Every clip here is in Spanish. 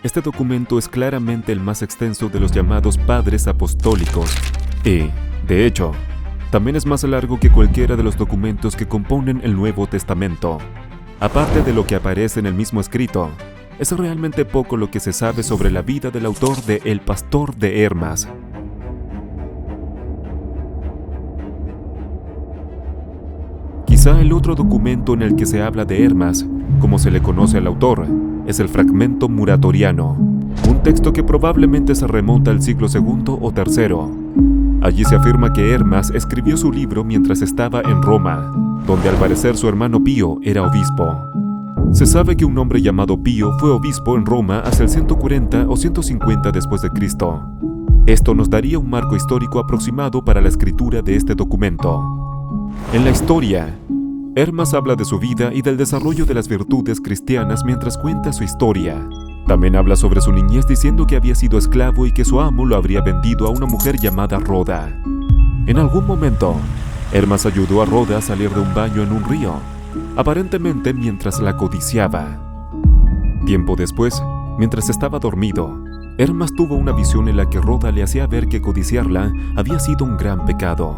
este documento es claramente el más extenso de los llamados Padres Apostólicos y, de hecho, también es más largo que cualquiera de los documentos que componen el Nuevo Testamento. Aparte de lo que aparece en el mismo escrito, es realmente poco lo que se sabe sobre la vida del autor de El Pastor de Hermas. Quizá el otro documento en el que se habla de Hermas, como se le conoce al autor, es el Fragmento Muratoriano, un texto que probablemente se remonta al siglo II o III. Allí se afirma que Hermas escribió su libro mientras estaba en Roma, donde al parecer su hermano Pío era obispo. Se sabe que un hombre llamado Pío fue obispo en Roma hacia el 140 o 150 después de Cristo. Esto nos daría un marco histórico aproximado para la escritura de este documento. En la historia, Hermas habla de su vida y del desarrollo de las virtudes cristianas mientras cuenta su historia. También habla sobre su niñez diciendo que había sido esclavo y que su amo lo habría vendido a una mujer llamada Roda. En algún momento, Hermas ayudó a Roda a salir de un baño en un río, aparentemente mientras la codiciaba. Tiempo después, mientras estaba dormido, Hermas tuvo una visión en la que Roda le hacía ver que codiciarla había sido un gran pecado.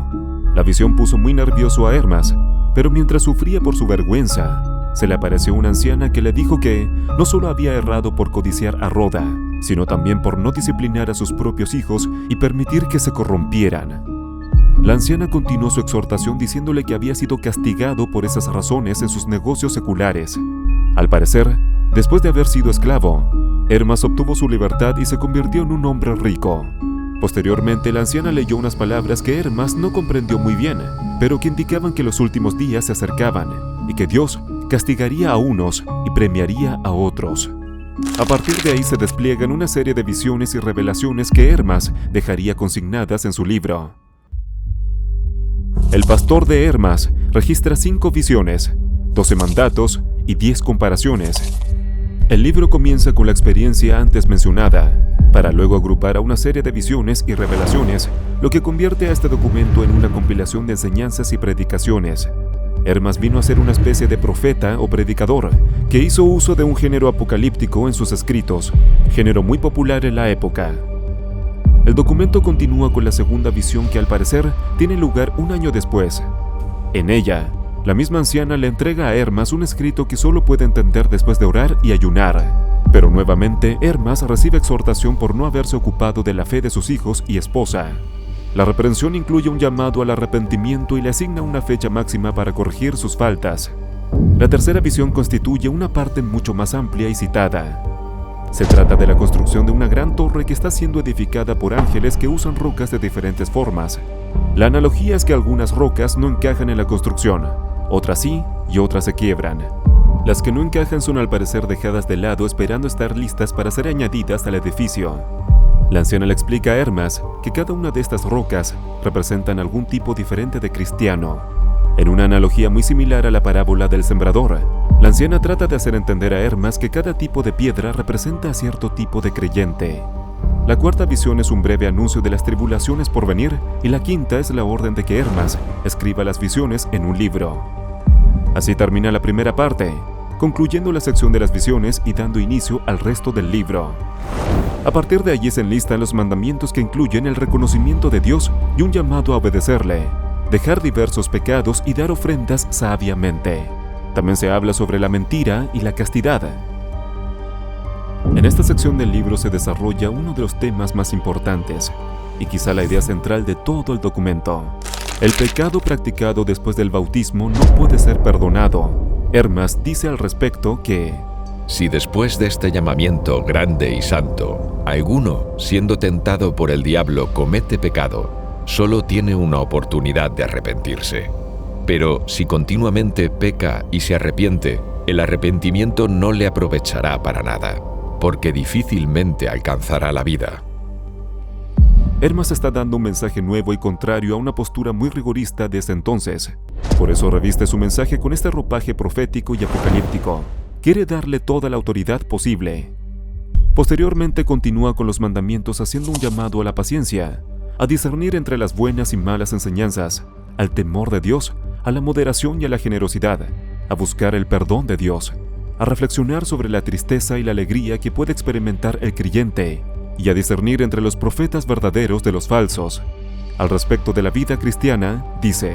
La visión puso muy nervioso a Hermas, pero mientras sufría por su vergüenza, se le apareció una anciana que le dijo que no solo había errado por codiciar a Roda, sino también por no disciplinar a sus propios hijos y permitir que se corrompieran. La anciana continuó su exhortación diciéndole que había sido castigado por esas razones en sus negocios seculares. Al parecer, después de haber sido esclavo, Hermas obtuvo su libertad y se convirtió en un hombre rico. Posteriormente, la anciana leyó unas palabras que Hermas no comprendió muy bien, pero que indicaban que los últimos días se acercaban y que Dios castigaría a unos y premiaría a otros. A partir de ahí se despliegan una serie de visiones y revelaciones que Hermas dejaría consignadas en su libro. El Pastor de Hermas registra 5 visiones, 12 mandatos y 10 comparaciones. El libro comienza con la experiencia antes mencionada, para luego agrupar a una serie de visiones y revelaciones, lo que convierte a este documento en una compilación de enseñanzas y predicaciones. Hermas vino a ser una especie de profeta o predicador, que hizo uso de un género apocalíptico en sus escritos, género muy popular en la época. El documento continúa con la segunda visión que al parecer tiene lugar un año después. En ella, la misma anciana le entrega a Hermas un escrito que solo puede entender después de orar y ayunar. Pero nuevamente, Hermas recibe exhortación por no haberse ocupado de la fe de sus hijos y esposa. La reprensión incluye un llamado al arrepentimiento y le asigna una fecha máxima para corregir sus faltas. La tercera visión constituye una parte mucho más amplia y citada. Se trata de la construcción de una gran torre que está siendo edificada por ángeles que usan rocas de diferentes formas. La analogía es que algunas rocas no encajan en la construcción, otras sí y otras se quiebran. Las que no encajan son al parecer dejadas de lado esperando estar listas para ser añadidas al edificio. La anciana le explica a Hermas que cada una de estas rocas representan algún tipo diferente de cristiano. En una analogía muy similar a la parábola del sembrador, la anciana trata de hacer entender a Hermas que cada tipo de piedra representa a cierto tipo de creyente. La cuarta visión es un breve anuncio de las tribulaciones por venir y la quinta es la orden de que Hermas escriba las visiones en un libro. Así termina la primera parte, concluyendo la sección de las visiones y dando inicio al resto del libro. A partir de allí se enlistan los mandamientos que incluyen el reconocimiento de Dios y un llamado a obedecerle, dejar diversos pecados y dar ofrendas sabiamente. También se habla sobre la mentira y la castidad. En esta sección del libro se desarrolla uno de los temas más importantes, y quizá la idea central de todo el documento. El pecado practicado después del bautismo no puede ser perdonado. Hermas dice al respecto que si después de este llamamiento grande y santo, alguno, siendo tentado por el diablo, comete pecado, solo tiene una oportunidad de arrepentirse. Pero si continuamente peca y se arrepiente, el arrepentimiento no le aprovechará para nada, porque difícilmente alcanzará la vida. Hermas está dando un mensaje nuevo y contrario a una postura muy rigorista desde entonces. Por eso reviste su mensaje con este ropaje profético y apocalíptico. Quiere darle toda la autoridad posible. Posteriormente continúa con los mandamientos haciendo un llamado a la paciencia, a discernir entre las buenas y malas enseñanzas, al temor de Dios, a la moderación y a la generosidad, a buscar el perdón de Dios, a reflexionar sobre la tristeza y la alegría que puede experimentar el creyente y a discernir entre los profetas verdaderos de los falsos. Al respecto de la vida cristiana, dice: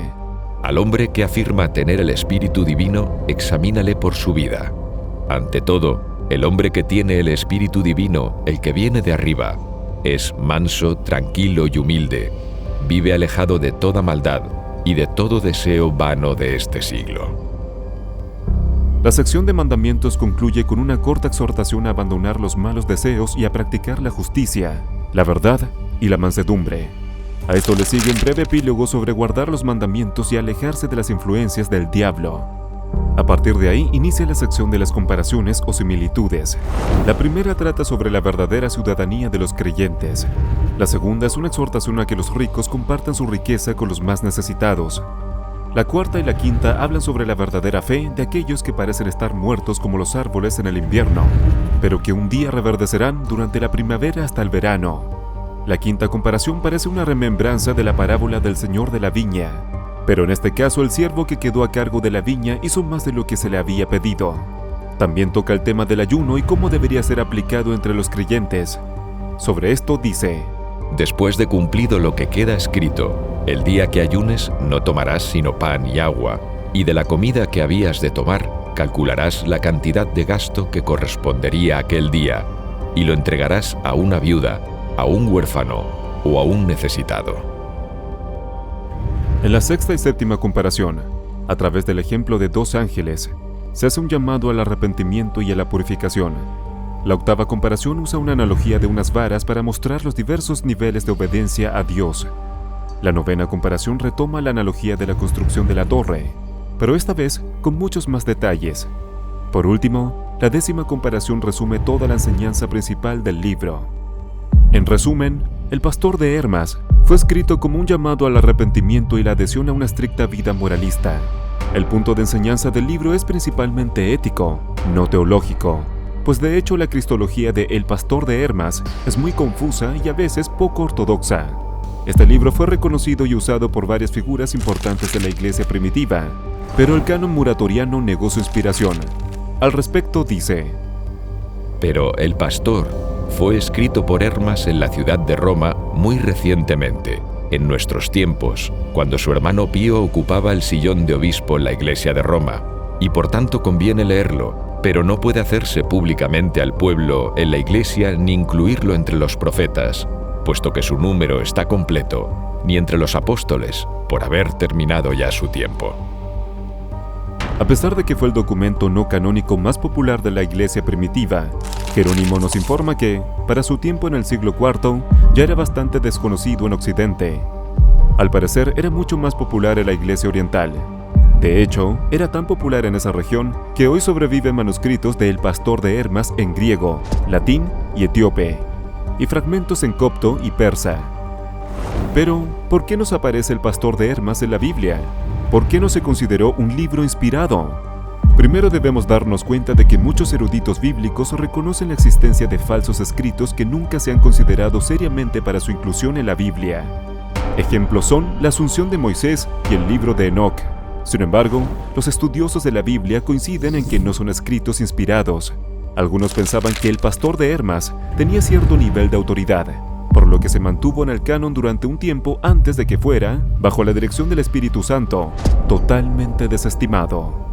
Al hombre que afirma tener el Espíritu Divino, examínale por su vida. Ante todo, el hombre que tiene el Espíritu Divino, el que viene de arriba, es manso, tranquilo y humilde, vive alejado de toda maldad y de todo deseo vano de este siglo. La sección de mandamientos concluye con una corta exhortación a abandonar los malos deseos y a practicar la justicia, la verdad y la mansedumbre. A esto le sigue un breve epílogo sobre guardar los mandamientos y alejarse de las influencias del diablo. A partir de ahí inicia la sección de las comparaciones o similitudes. La primera trata sobre la verdadera ciudadanía de los creyentes. La segunda es una exhortación a que los ricos compartan su riqueza con los más necesitados. La cuarta y la quinta hablan sobre la verdadera fe de aquellos que parecen estar muertos como los árboles en el invierno, pero que un día reverdecerán durante la primavera hasta el verano. La quinta comparación parece una remembranza de la parábola del señor de la viña, pero en este caso el siervo que quedó a cargo de la viña hizo más de lo que se le había pedido. También toca el tema del ayuno y cómo debería ser aplicado entre los creyentes. Sobre esto dice: Después de cumplido lo que queda escrito, el día que ayunes no tomarás sino pan y agua, y de la comida que habías de tomar calcularás la cantidad de gasto que correspondería aquel día, y lo entregarás a una viuda, a un huérfano o a un necesitado. En la sexta y séptima comparación, a través del ejemplo de dos ángeles, se hace un llamado al arrepentimiento y a la purificación. La octava comparación usa una analogía de unas varas para mostrar los diversos niveles de obediencia a Dios. La novena comparación retoma la analogía de la construcción de la torre, pero esta vez con muchos más detalles. Por último, la décima comparación resume toda la enseñanza principal del libro. En resumen, El Pastor de Hermas fue escrito como un llamado al arrepentimiento y la adhesión a una estricta vida moralista. El punto de enseñanza del libro es principalmente ético, no teológico, pues de hecho la cristología de El Pastor de Hermas es muy confusa y a veces poco ortodoxa. Este libro fue reconocido y usado por varias figuras importantes de la iglesia primitiva, pero el canon muratoriano negó su inspiración. Al respecto dice: Pero El Pastor fue escrito por Hermas en la ciudad de Roma muy recientemente, en nuestros tiempos, cuando su hermano Pío ocupaba el sillón de obispo en la iglesia de Roma, y por tanto conviene leerlo, pero no puede hacerse públicamente al pueblo en la iglesia ni incluirlo entre los profetas, puesto que su número está completo, ni entre los apóstoles, por haber terminado ya su tiempo. A pesar de que fue el documento no canónico más popular de la iglesia primitiva, Jerónimo nos informa que, para su tiempo en el siglo IV, ya era bastante desconocido en Occidente. Al parecer, era mucho más popular en la iglesia oriental. De hecho, era tan popular en esa región que hoy sobreviven manuscritos de El Pastor de Hermas en griego, latín y etíope, y fragmentos en copto y persa. Pero, ¿por qué nos aparece El Pastor de Hermas en la Biblia? ¿Por qué no se consideró un libro inspirado? Primero debemos darnos cuenta de que muchos eruditos bíblicos reconocen la existencia de falsos escritos que nunca se han considerado seriamente para su inclusión en la Biblia. Ejemplos son la Asunción de Moisés y el libro de Enoc. Sin embargo, los estudiosos de la Biblia coinciden en que no son escritos inspirados. Algunos pensaban que El Pastor de Hermas tenía cierto nivel de autoridad, por lo que se mantuvo en el canon durante un tiempo antes de que fuera, bajo la dirección del Espíritu Santo, totalmente desestimado.